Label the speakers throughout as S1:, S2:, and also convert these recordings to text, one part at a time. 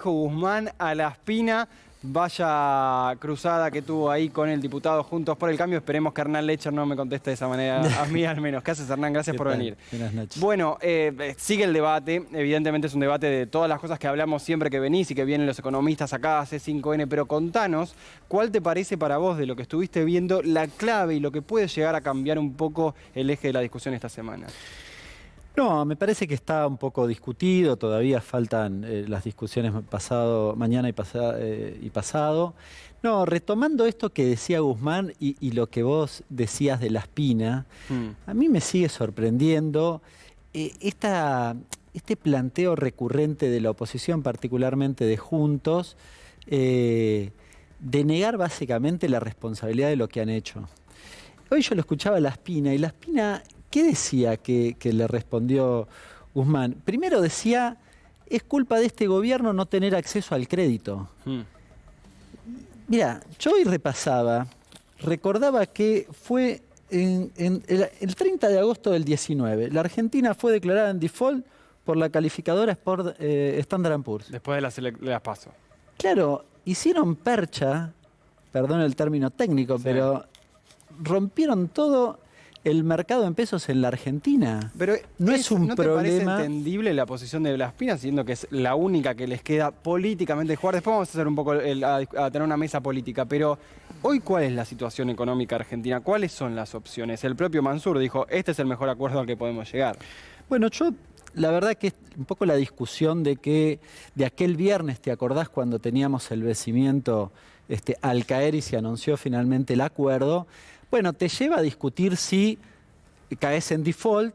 S1: Alejo Guzmán a la Espina. Vaya cruzada que tuvo ahí con el diputado Juntos por el Cambio. Esperemos que Hernán Lecher no me conteste de esa manera, a mí al menos. ¿Qué haces, Hernán? Gracias por venir.
S2: Buenas noches.
S1: Bueno, sigue el debate. Evidentemente es un debate de todas las cosas que hablamos siempre que venís y que vienen los economistas acá, C5N. Pero contanos, ¿cuál te parece para vos, de lo que estuviste viendo, la clave y lo que puede llegar a cambiar un poco el eje de la discusión esta semana?
S2: No, me parece que está un poco discutido, todavía faltan las discusiones mañana y pasado. No, retomando esto que decía Guzmán y lo que vos decías de la Espina, a mí me sigue sorprendiendo este planteo recurrente de la oposición, particularmente de Juntos, de negar básicamente la responsabilidad de lo que han hecho. Hoy yo lo escuchaba a la Espina y la Espina... ¿Qué decía que le respondió Guzmán? Primero decía, es culpa de este gobierno no tener acceso al crédito. Mira, yo hoy recordaba que fue el 30 de agosto del 19. La Argentina fue declarada en default por la calificadora Standard & Poor's.
S1: Después de las PASO.
S2: Claro, hicieron percha, perdón el término técnico, sí, pero rompieron todo el mercado en pesos en la Argentina.
S1: Pero
S2: no es un
S1: ¿no
S2: problema?
S1: ¿No te parece entendible la posición de la Espina, siendo que es la única que les queda políticamente jugar? Después vamos a hacer un poco a tener una mesa política, pero hoy, ¿cuál es la situación económica argentina? ¿Cuáles son las opciones? El propio Mansur dijo, este es el mejor acuerdo al que podemos llegar.
S2: Bueno, la verdad que es un poco la discusión de aquel viernes, ¿te acordás cuando teníamos el vencimiento al caer y se anunció finalmente el acuerdo? Bueno, te lleva a discutir si caes en default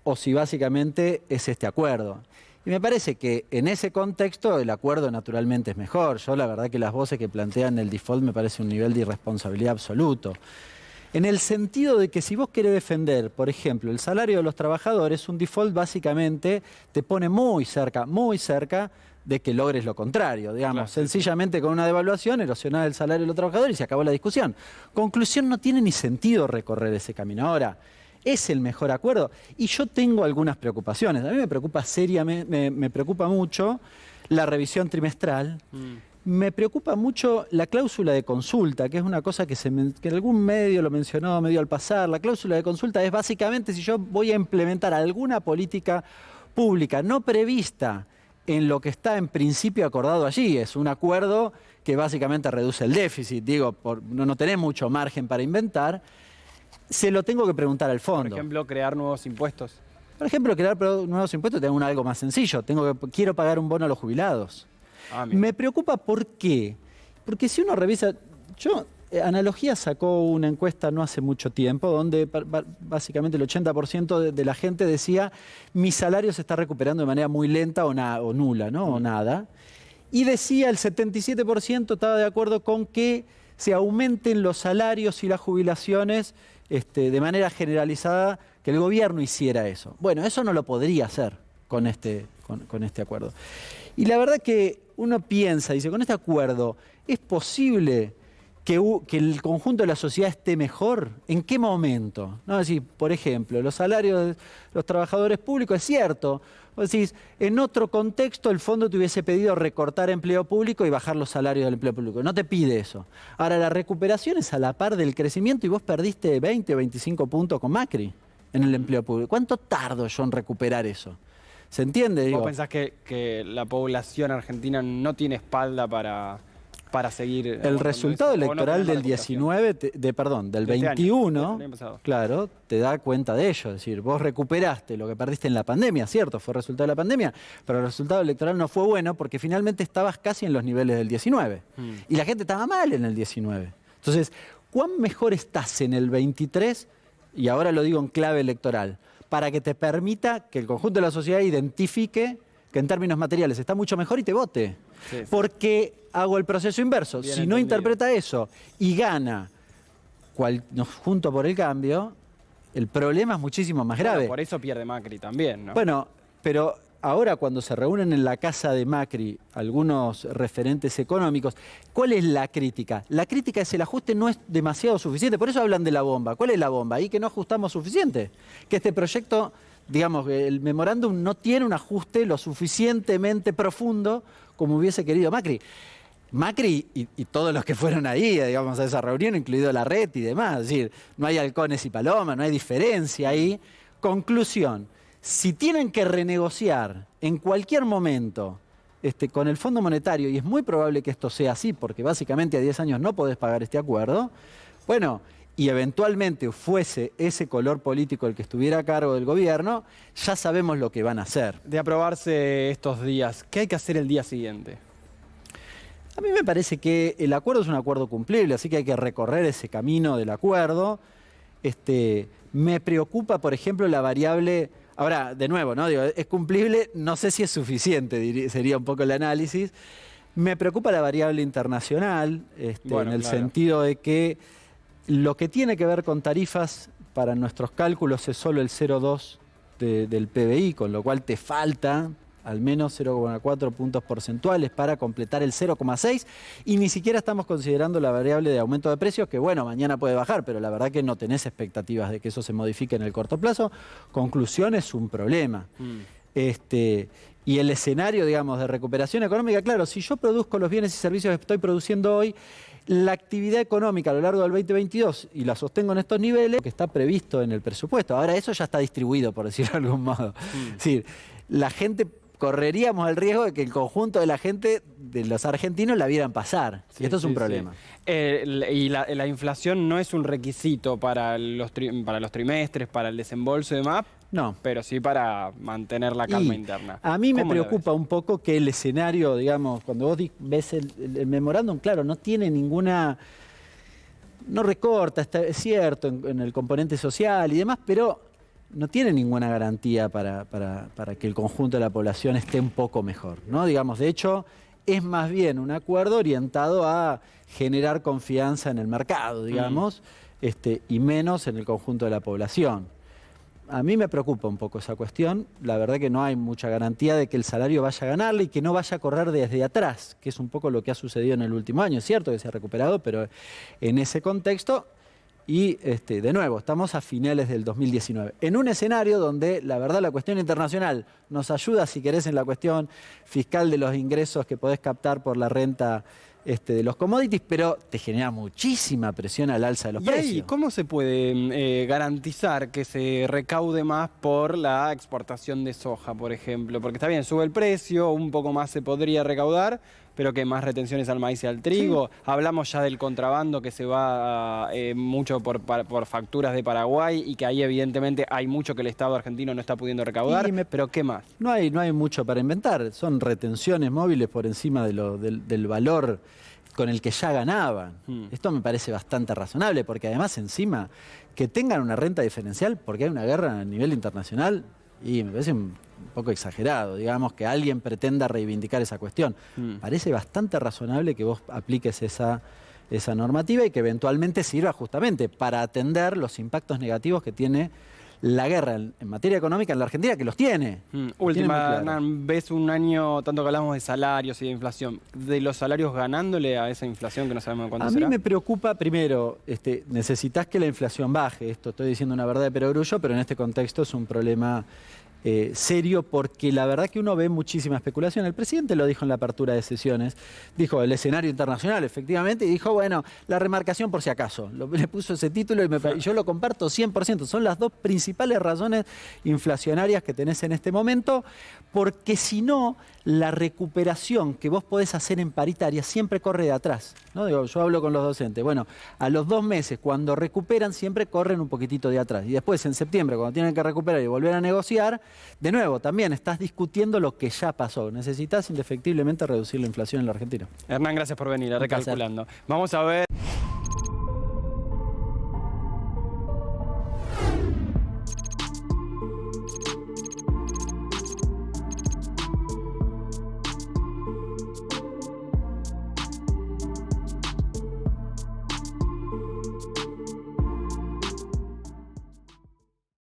S2: o si básicamente es este acuerdo. Y me parece que en ese contexto el acuerdo naturalmente es mejor. Yo la verdad que las voces que plantean el default me parece un nivel de irresponsabilidad absoluto. En el sentido de que si vos querés defender, por ejemplo, el salario de los trabajadores, un default básicamente te pone muy cerca de que logres lo contrario, digamos. Claro. Sencillamente con una devaluación, erosionar el salario de los trabajadores y se acabó la discusión. Conclusión, no tiene ni sentido recorrer ese camino. Ahora, ¿es el mejor acuerdo? Y yo tengo algunas preocupaciones. A mí me preocupa seriamente, me preocupa mucho la revisión trimestral. Me preocupa mucho la cláusula de consulta, que es una cosa que en algún medio lo mencionó medio al pasar. La cláusula de consulta es básicamente si yo voy a implementar alguna política pública no prevista en lo que está en principio acordado allí. Es un acuerdo que básicamente reduce el déficit. Digo, no tenés mucho margen para inventar. Se lo tengo que preguntar al fondo.
S1: Por ejemplo, crear nuevos impuestos.
S2: Por ejemplo, crear nuevos impuestos, tengo algo más sencillo. Quiero pagar un bono a los jubilados. Me preocupa ¿por qué? Porque si uno revisa... Analogía sacó una encuesta no hace mucho tiempo donde básicamente el 80% de la gente decía mi salario se está recuperando de manera muy lenta o nula, ¿no? O nada. Y decía el 77% estaba de acuerdo con que se aumenten los salarios y las jubilaciones de manera generalizada, que el gobierno hiciera eso. Bueno, eso no lo podría hacer con este acuerdo. Y la verdad que uno piensa, dice, con este acuerdo, ¿es posible que el conjunto de la sociedad esté mejor? ¿En qué momento? ¿No? Es decir, por ejemplo, los salarios de los trabajadores públicos, es cierto. Vos decís, en otro contexto el fondo te hubiese pedido recortar empleo público y bajar los salarios del empleo público. No te pide eso. Ahora, la recuperación es a la par del crecimiento y vos perdiste 20 o 25 puntos con Macri en el empleo público. ¿Cuánto tardo yo en recuperar eso? ¿Se entiende?
S1: ¿Vos pensás que la población argentina no tiene espalda para seguir?
S2: El resultado electoral del 19, del 21, claro, te da cuenta de ello. Es decir, vos recuperaste lo que perdiste en la pandemia, cierto, fue resultado de la pandemia, pero el resultado electoral no fue bueno porque finalmente estabas casi en los niveles del 19. Y la gente estaba mal en el 19. Entonces, ¿cuán mejor estás en el 23? Y ahora lo digo en clave electoral, para que te permita que el conjunto de la sociedad identifique que en términos materiales está mucho mejor y te vote. Sí. Porque hago el proceso inverso. Bien si entendido. No interpreta eso y gana Juntos por el Cambio, el problema es muchísimo más grave.
S1: Por eso pierde Macri también, ¿no?
S2: Bueno, pero ahora cuando se reúnen en la casa de Macri algunos referentes económicos, ¿cuál es la crítica? La crítica es el ajuste no es demasiado suficiente. Por eso hablan de la bomba. ¿Cuál es la bomba? Ahí que no ajustamos suficiente. Que este proyecto, digamos, el memorándum no tiene un ajuste lo suficientemente profundo como hubiese querido Macri. Macri y todos los que fueron ahí, digamos, a esa reunión, incluido la red y demás. Es decir, no hay halcones y palomas, no hay diferencia ahí. Conclusión, si tienen que renegociar en cualquier momento con el Fondo Monetario, y es muy probable que esto sea así, porque básicamente a 10 años no podés pagar este acuerdo, bueno, y eventualmente fuese ese color político el que estuviera a cargo del gobierno, ya sabemos lo que van a hacer.
S1: De aprobarse estos días, ¿qué hay que hacer el día siguiente?
S2: A mí me parece que el acuerdo es un acuerdo cumplible, así que hay que recorrer ese camino del acuerdo. Me preocupa, por ejemplo, la variable. Ahora, de nuevo, ¿no? Digo, es cumplible, no sé si es suficiente, sería un poco el análisis. Me preocupa la variable internacional,
S1: Bueno,
S2: en el
S1: claro.
S2: sentido de que lo que tiene que ver con tarifas, para nuestros cálculos es solo el 0,2 del PBI, con lo cual te falta al menos 0,4 puntos porcentuales para completar el 0,6, y ni siquiera estamos considerando la variable de aumento de precios, que bueno, mañana puede bajar, pero la verdad que no tenés expectativas de que eso se modifique en el corto plazo. Conclusión, es un problema. Y el escenario, digamos, de recuperación económica, claro, si yo produzco los bienes y servicios que estoy produciendo hoy, la actividad económica a lo largo del 2022, y la sostengo en estos niveles, que está previsto en el presupuesto. Ahora, eso ya está distribuido, por decirlo de algún modo. Es decir, la gente, correríamos el riesgo de que el conjunto de la gente, de los argentinos, la vieran pasar.
S1: Sí,
S2: y esto es un
S1: sí,
S2: problema.
S1: sí. Y la inflación no es un requisito para los trimestres, para el desembolso y demás,
S2: No.
S1: pero sí para mantener la calma
S2: Y
S1: interna.
S2: a mí me
S1: ¿Cómo la
S2: preocupa
S1: ves?
S2: un poco que el escenario, digamos, cuando vos ves el memorándum, claro, no tiene ninguna. No recorta, es cierto, en el componente social y demás, pero no tiene ninguna garantía para que el conjunto de la población esté un poco mejor, ¿no? Digamos, de hecho, es más bien un acuerdo orientado a generar confianza en el mercado, digamos, y menos en el conjunto de la población. A mí me preocupa un poco esa cuestión. La verdad que no hay mucha garantía de que el salario vaya a ganarle y que no vaya a correr desde atrás, que es un poco lo que ha sucedido en el último año. Es cierto que se ha recuperado, pero en ese contexto. Y de nuevo, estamos a finales del 2019, en un escenario donde la verdad la cuestión internacional nos ayuda, si querés, en la cuestión fiscal de los ingresos que podés captar por la renta de los commodities, pero te genera muchísima presión al alza de los
S1: ¿Y ahí
S2: precios.
S1: cómo se puede garantizar que se recaude más por la exportación de soja, por ejemplo? Porque está bien, sube el precio, un poco más se podría recaudar, pero que más retenciones al maíz y al trigo. Sí. Hablamos ya del contrabando que se va mucho por facturas de Paraguay y que ahí evidentemente hay mucho que el Estado argentino no está pudiendo recaudar, pero ¿qué más?
S2: No hay mucho para inventar, son retenciones móviles por encima del valor con el que ya ganaban. Esto me parece bastante razonable, porque además encima que tengan una renta diferencial porque hay una guerra a nivel internacional, y me parece un poco exagerado, digamos, que alguien pretenda reivindicar esa cuestión. Parece bastante razonable que vos apliques esa normativa y que eventualmente sirva justamente para atender los impactos negativos que tiene la guerra en materia económica en la Argentina, que los tiene.
S1: Última, ves un año, tanto que hablamos de salarios y de inflación, de los salarios ganándole a esa inflación que no sabemos cuánto será.
S2: A mí me preocupa, primero, necesitas que la inflación baje. Esto estoy diciendo una verdad de perogrullo, pero en este contexto es un problema serio, porque la verdad que uno ve muchísima especulación. El presidente lo dijo en la apertura de sesiones, dijo el escenario internacional, efectivamente, y dijo, bueno, la remarcación por si acaso. Le puso ese título y yo lo comparto 100%. Son las dos principales razones inflacionarias que tenés en este momento, porque si no, la recuperación que vos podés hacer en paritaria siempre corre de atrás, ¿no? Digo, yo hablo con los docentes. Bueno, a los 2 meses, cuando recuperan, siempre corren un poquitito de atrás. Y después, en septiembre, cuando tienen que recuperar y volver a negociar, de nuevo, también estás discutiendo lo que ya pasó. Necesitas indefectiblemente reducir la inflación en la Argentina.
S1: Hernán, gracias por venir, recalculando. Vamos a ver.